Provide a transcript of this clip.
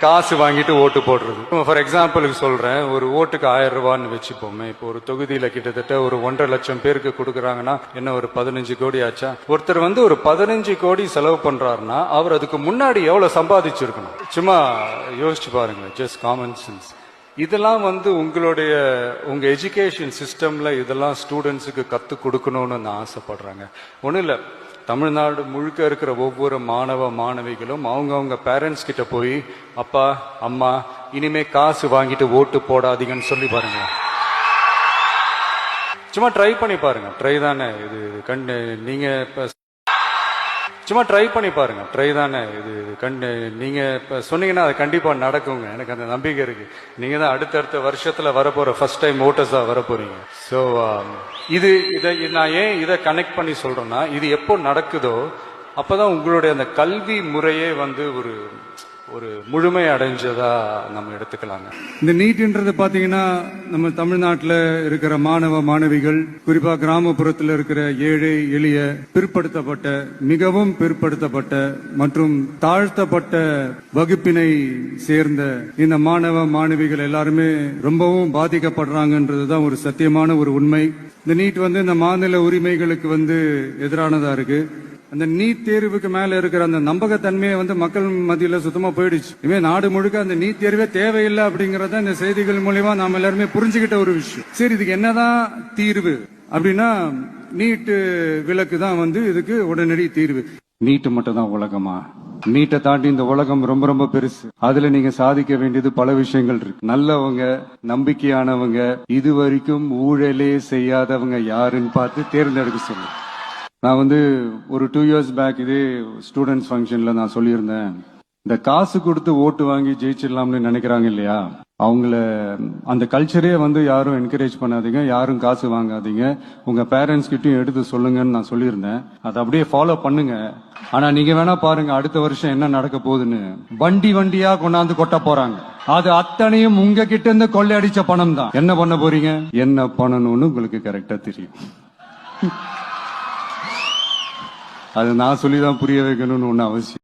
காசு வாங்கிட்டு ஓட்டு போடுறது. ஃபார் எக்ஸாம்பிளுக்கு சொல்றேன், ஒரு ஓட்டுக்கு 1000 ரூபான்னு வச்சுப்போமே. இப்போ ஒரு தொகுதியில கிட்டத்தட்ட ஒரு 1.5 லட்சம் பேருக்கு கொடுக்குறாங்கன்னா என்ன ஒரு 15 கோடி ஆச்சா? ஒருத்தர் ஒரு 15 கோடி செலவு பண்றாருன்னா அவர் அதுக்கு முன்னாடி எவ்வளவு சம்பாதிச்சிருக்கணும்? சும்மா யோசிச்சு பாருங்க, ஜஸ்ட் காமன் சென்ஸ். இதெல்லாம் உங்க எஜுகேஷன் சிஸ்டம்ல இதெல்லாம் ஸ்டூடெண்ட்ஸுக்கு கத்து கொடுக்கணும்னு நான் ஆசைப்படுறாங்க. ஒன்றும் இல்லை, தமிழ்நாடு முழுக்க இருக்கிற ஒவ்வொரு மாணவ மாணவிகளும் அவங்க பேரண்ட்ஸ் கிட்ட போய், அப்பா அம்மா இனிமே காசு வாங்கிட்டு ஓட்டு போடாதீங்கன்னு சொல்லி பாருங்க. சும்மா ட்ரை பண்ணி பாருங்க. ட்ரை தானே இது, நீங்க சும்மா ட்ரை பண்ணி பாருங்க. ட்ரை தானே இது, நீங்க சொன்னீங்கன்னா அது கண்டிப்பா நடக்குங்க. எனக்கு அந்த நம்பிக்கை இருக்கு. நீங்க தான் அடுத்தடுத்த வருஷத்துல வரப்போற ஃபர்ஸ்ட் டைம் ஓட்டர்ஸா வரப்போறீங்க. ஸோ இதை நான் ஏன் இதை கனெக்ட் பண்ணி சொல்றேன்னா, இது எப்போ நடக்குதோ அப்பதான் உங்களுடைய அந்த கல்வி முறையே ஒரு முழுமை அடைஞ்சதா நம்ம எடுத்துக்கலாங்க. இந்த நீட்ன்றது பாத்தீங்கன்னா நம்ம தமிழ்நாட்டில் இருக்கிற மாணவ மாணவிகள், குறிப்பா கிராமப்புறத்தில் இருக்கிற ஏழை எளிய பிற்படுத்தப்பட்ட, மிகவும் பிற்படுத்தப்பட்ட மற்றும் தாழ்த்தப்பட்ட வகுப்பினை சேர்ந்த இந்த மாணவ மாணவிகள் எல்லாருமே ரொம்பவும் பாதிக்கப்படுறாங்கன்றதுதான் ஒரு சத்தியமான ஒரு உண்மை. இந்த நீட் இந்த மாநில உரிமைகளுக்கு எதிரானதா இருக்கு. அந்த நீட் தேர்வுக்கு மேல இருக்கிற அந்த நம்பகத்தன்மையை மக்கள் மத்தியில சுத்தமா போயிடுச்சு. இனிமே நாடு முழுக்க அந்த நீட் தேர்வே தேவையில்லை அப்படிங்கறத இந்த செய்திகள் மூலமா நாம எல்லாருமே புரிஞ்சுக்கிட்ட ஒரு விஷயம். சரி, இதுக்கு என்னதான் தீர்வு அப்படின்னா, நீட் விலக்கு தான் இதுக்கு உடனடி தீர்வு. நீட் மட்டும் தான் உலகமா? நீட்டை தாண்டி இந்த உலகம் ரொம்ப ரொம்ப பெருசு. அதுல நீங்க சாதிக்க வேண்டியது பல விஷயங்கள் இருக்கு. நல்லவங்க, நம்பிக்கையானவங்க, இதுவரைக்கும் ஊழலே செய்யாதவங்க யாருன்னு பார்த்து தேர்ந்தெடுக்க சொல்லுங்க. நான் ஒரு 2 years பேக் இதே ஸ்டூடெண்ட்ஸ் ஃபங்க்ஷன்ல நான் சொல்லியிருந்தேன், இந்த காசு கொடுத்து ஓட்டு வாங்கி ஜெயிச்சிடலாம்னு நினைக்கிறாங்க இல்லையா, அவங்கள அந்த கல்ச்சரே யாரும் என்கரேஜ் பண்ணாதீங்க, யாரும் காசு வாங்காதீங்க, உங்க பேரண்ட்ஸ் கிட்டயும் எடுத்து சொல்லுங்கன்னு நான் சொல்லியிருந்தேன். அதை அப்படியே ஃபாலோ பண்ணுங்க. ஆனா நீங்க வேணா பாருங்க, அடுத்த வருஷம் என்ன நடக்க போகுதுன்னு. வண்டி வண்டியா கொண்டாந்து கொட்ட போறாங்க. அது அத்தனையும் உங்க கிட்ட இருந்து கொள்ளையடிச்ச பணம் தான். என்ன பண்ண போறீங்க? என்ன பண்ணணும்னு உங்களுக்கு கரெக்டா தெரியும். அது நான் சொல்லிதான் புரிய வைக்கணும்னு ஒண்ணு அவசியம்.